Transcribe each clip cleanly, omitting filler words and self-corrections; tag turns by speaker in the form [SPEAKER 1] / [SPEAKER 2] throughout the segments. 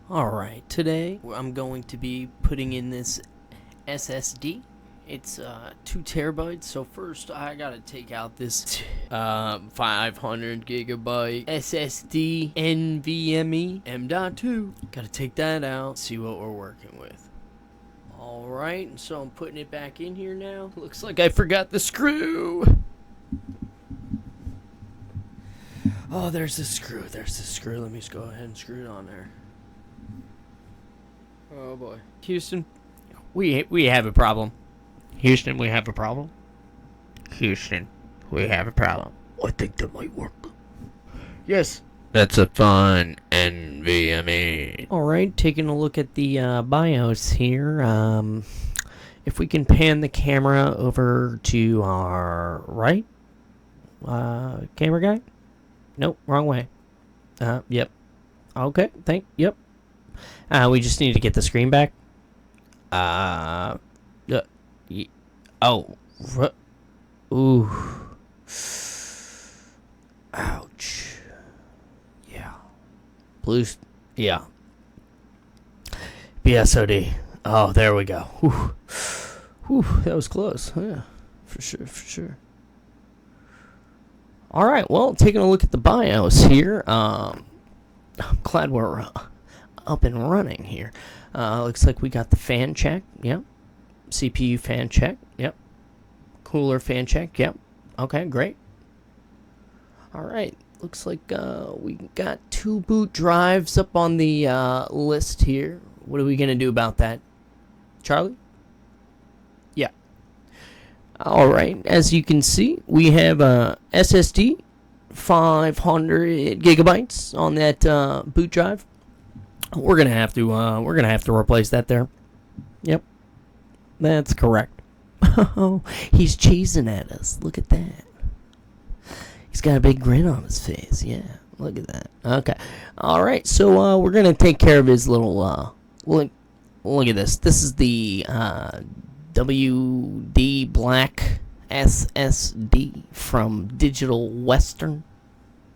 [SPEAKER 1] Alright, today I'm going to be putting in this SSD. It's 2 terabytes, so first I gotta take out this 500 gigabyte SSD NVMe M.2. Gotta take that out, see what we're working with. Alright, so I'm putting it back in here now. Looks like I forgot the screw. Oh, there's the screw, Let me just go ahead and screw it on there. Oh boy. Houston, we have a problem.
[SPEAKER 2] Houston, we have a problem. Houston, we have a problem.
[SPEAKER 1] I think that might work.
[SPEAKER 2] Yes. That's a fun NVMe.
[SPEAKER 1] Alright, taking a look at the BIOS here. If we can pan the camera over to our right. Camera guy? Nope, wrong way. Yep. Okay, yep. We just need to get the screen back. Ooh. Ouch. Yeah. Blues. Yeah. BSOD. Oh, there we go. Whew. Whew, that was close. Yeah, for sure. Alright, well, taking a look at the BIOS here. I'm glad we're up and running here. Looks like we got the fan check. Yep. CPU fan check. Yep. Cooler fan check. Yep. Okay, great. Alright, looks like we got 2 boot drives up on the list here. What are we going to do about that? Charlie? Yeah. Alright, as you can see, we have a SSD, 500 gigabytes on that boot drive. We're gonna have to replace that there. Yep, that's correct. Oh, he's cheesing at us. Look at that. He's got a big grin on his face. Yeah, look at that. Okay, all right. So we're gonna take care of his little look at this. This is the WD Black SSD from Digital Western.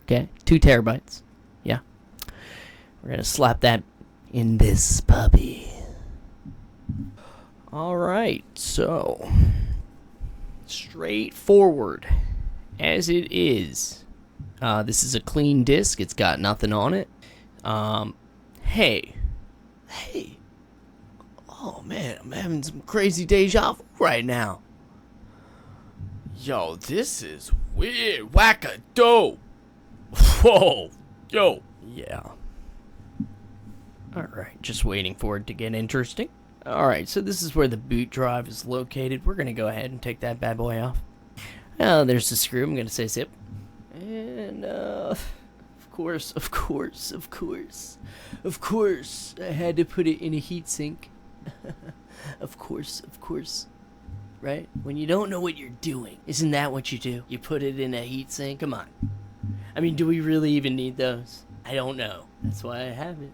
[SPEAKER 1] Okay, 2 terabytes. Yeah. We're going to slap that in this puppy. Alright, so straightforward as it is. This is a clean disk. It's got nothing on it. Hey. Oh man, I'm having some crazy deja vu right now.
[SPEAKER 2] Yo, this is weird. Wackadoodle. Whoa. Yo.
[SPEAKER 1] Yeah. Alright, just waiting for it to get interesting. Alright, so this is where the boot drive is located. We're going to go ahead and take that bad boy off. Oh, there's the screw. I'm going to say zip. And, of course, I had to put it in a heatsink. Of course. Right? When you don't know what you're doing, isn't that what you do? You put it in a heatsink? Come on. I mean, do we really even need those? I don't know. That's why I have it.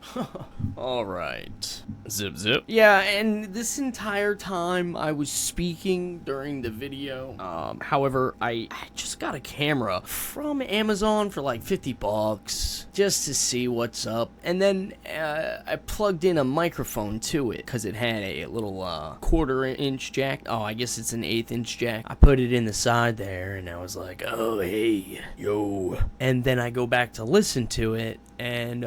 [SPEAKER 2] Alright. Zip.
[SPEAKER 1] Yeah, and this entire time I was speaking during the video. However, I just got a camera from Amazon for like $50 just to see what's up. And then I plugged in a microphone to it because it had a little 1/4-inch jack. Oh, I guess it's an 1/8-inch jack. I put it in the side there and I was like, oh, hey, yo. And then I go back to listen to it. And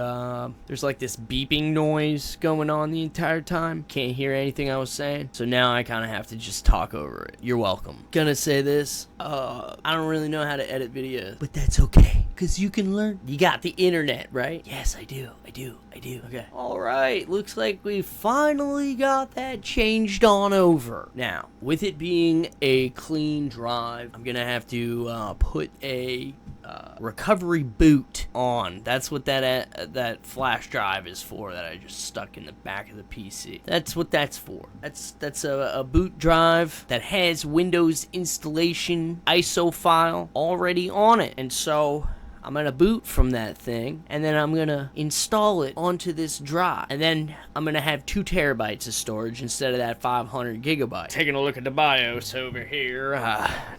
[SPEAKER 1] there's like this beeping noise going on the entire time. Can't hear anything I was saying. So now I kind of have to just talk over it. You're welcome. Gonna say this. I don't really know how to edit videos. But that's okay. Because you can learn. You got the internet, right? Yes, I do. Okay. Alright. Looks like we finally got that changed on over. Now, with it being a clean drive, I'm gonna have to put a recovery boot on. That's what that flash drive is for that I just stuck in the back of the PC. That's what that's for. That's a boot drive that has Windows installation ISO file already on it. And so I'm gonna boot from that thing, and then I'm gonna install it onto this drive, and then I'm gonna have 2 terabytes of storage instead of that 500 gigabytes. Taking a look at the BIOS over here,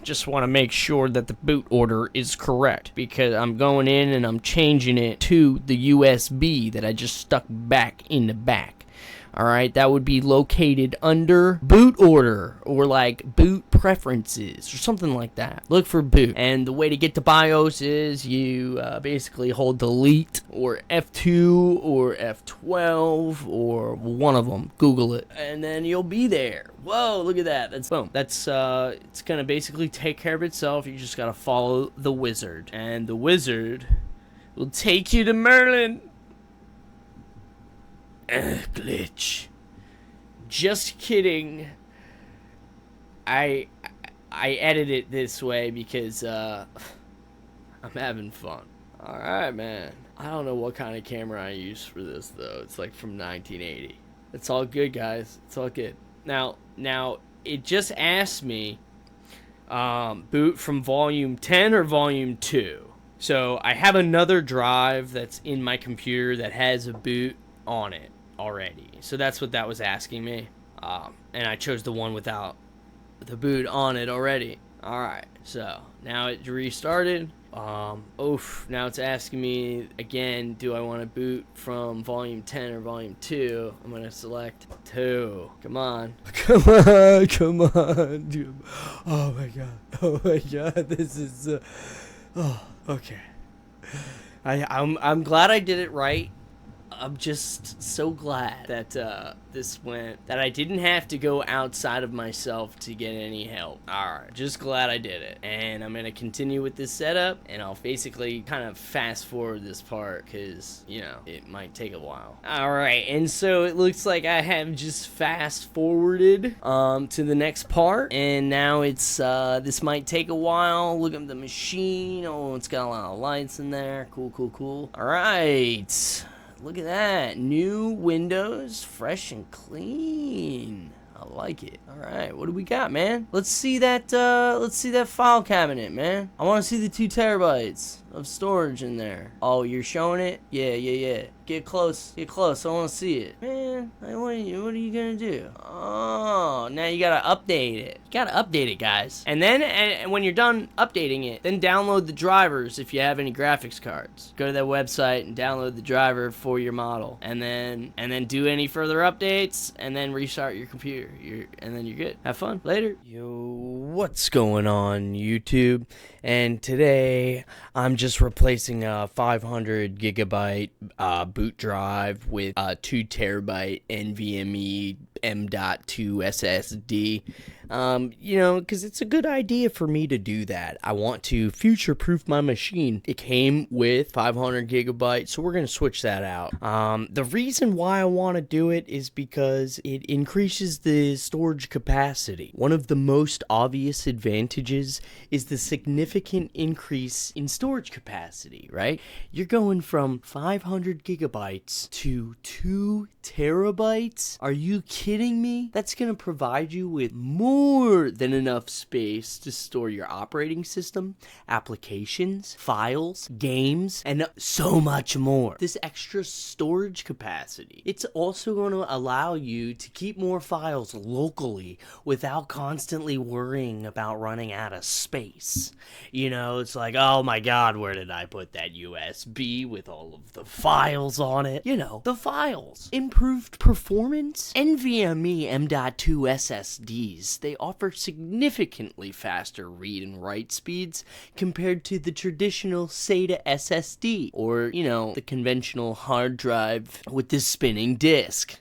[SPEAKER 1] just want to make sure that the boot order is correct, because I'm going in and I'm changing it to the USB that I just stuck back in the back. Alright, that would be located under boot order, or like boot preferences, or something like that. Look for boot. And the way to get to BIOS is you basically hold delete, or F2, or F12, or one of them. Google it. And then you'll be there. Whoa, look at that. That's boom. That's, it's gonna basically take care of itself. You just gotta follow the wizard. And the wizard will take you to Merlin. Glitch. Just kidding. I edit it this way because I'm having fun. Alright, man. I don't know what kind of camera I use for this though. It's like from 1980. It's all good, guys. It's all good. Now it just asked me boot from volume 10 or volume 2. So I have another drive that's in my computer that has a boot on it already, so that's what that was asking me, and I chose the one without the boot on it already. Alright, so now it restarted. Now it's asking me again, do I want to boot from volume 10 or volume 2? I'm gonna select 2. Come on. Come on. Oh my god, this is okay. I'm glad I did it right. I'm just so glad that that I didn't have to go outside of myself to get any help. Alright, just glad I did it. And I'm going to continue with this setup, and I'll basically kind of fast forward this part because, you know, it might take a while. Alright, and so it looks like I have just fast forwarded to the next part, and now it's, this might take a while. Look at the machine. Oh, it's got a lot of lights in there. Cool. Alright. Look at that. New windows, fresh and clean. I like it. Alright, what do we got, man? Let's see that file cabinet, man. I want to see the 2 terabytes of storage in there. Oh, you're showing it? Yeah. Get close. I want to see it. Man, what are you gonna do? Oh, now you gotta update it. You gotta update it, guys. And then, and when you're done updating it, then download the drivers if you have any graphics cards. Go to that website and download the driver for your model. And then do any further updates, and then restart your computer. And then you're good. Have fun. Later. Yo, what's going on, YouTube? And today, I'm just replacing a 500 gigabyte boot drive with a 2 terabyte NVMe M.2 SSD. You know, because it's a good idea for me to do that. I want to future-proof my machine. It came with 500 gigabytes, so we're going to switch that out. The reason why I want to do it is because it increases the storage capacity. One of the most obvious advantages is the significant increase in storage capacity, right? You're going from 500 gigabytes to 2 terabytes? Are you kidding me? That's going to provide you with more than enough space to store your operating system, applications, files, games, and so much more. This extra storage capacity, it's also going to allow you to keep more files locally without constantly worrying about running out of space. You know, it's like, oh my god, where did I put that USB with all of the files on it? You know, the files. Improved performance? NVMe M.2 SSDs. They offer significantly faster read and write speeds compared to the traditional SATA SSD, or, you know, the conventional hard drive with the spinning disk.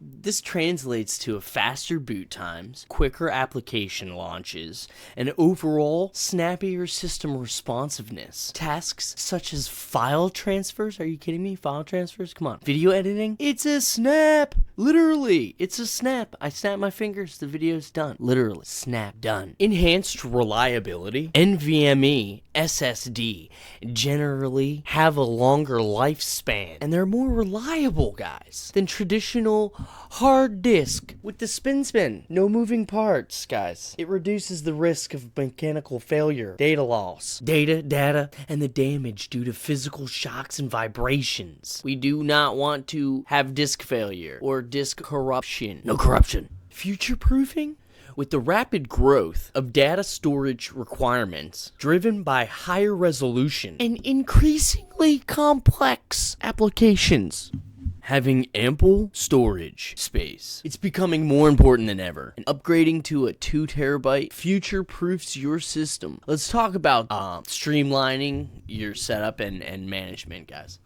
[SPEAKER 1] This translates to faster boot times, quicker application launches, and overall snappier system responsiveness. Tasks such as file transfers, are you kidding me? File transfers? Come on. Video editing? It's a snap! Literally, it's a snap. I snap my fingers, the video's done. done. Literally, snap done. Enhanced reliability. NVMe SSD generally have a longer lifespan, and they're more reliable, guys, than traditional hard disk with the spin. No moving parts, guys. It reduces the risk of mechanical failure, data loss, data, and the damage due to physical shocks and vibrations. We do not want to have disk failure or disk corruption. No corruption. Future-proofing? With the rapid growth of data storage requirements driven by higher resolution and increasingly complex applications, having ample storage space, it's becoming more important than ever. And upgrading to a 2 terabyte future-proofs your system. Let's talk about streamlining your setup and management, guys.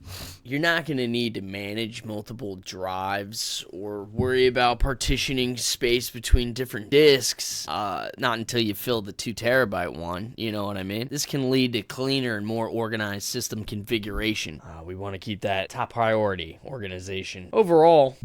[SPEAKER 1] You're not going to need to manage multiple drives or worry about partitioning space between different disks, not until you fill the 2 terabyte one, you know what I mean? This can lead to cleaner and more organized system configuration. We want to keep that top priority, organization. Overall,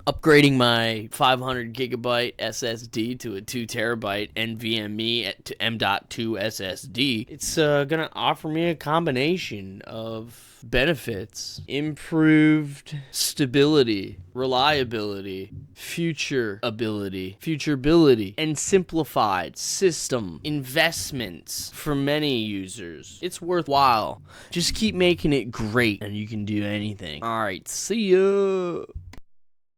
[SPEAKER 1] upgrading my 500 gigabyte SSD to a 2 terabyte NVMe M.2 SSD, it's gonna offer me a combination of benefits: improved stability, reliability, futurability, and simplified system investments for many users. It's worthwhile. Just keep making it great and you can do anything. All right, see ya.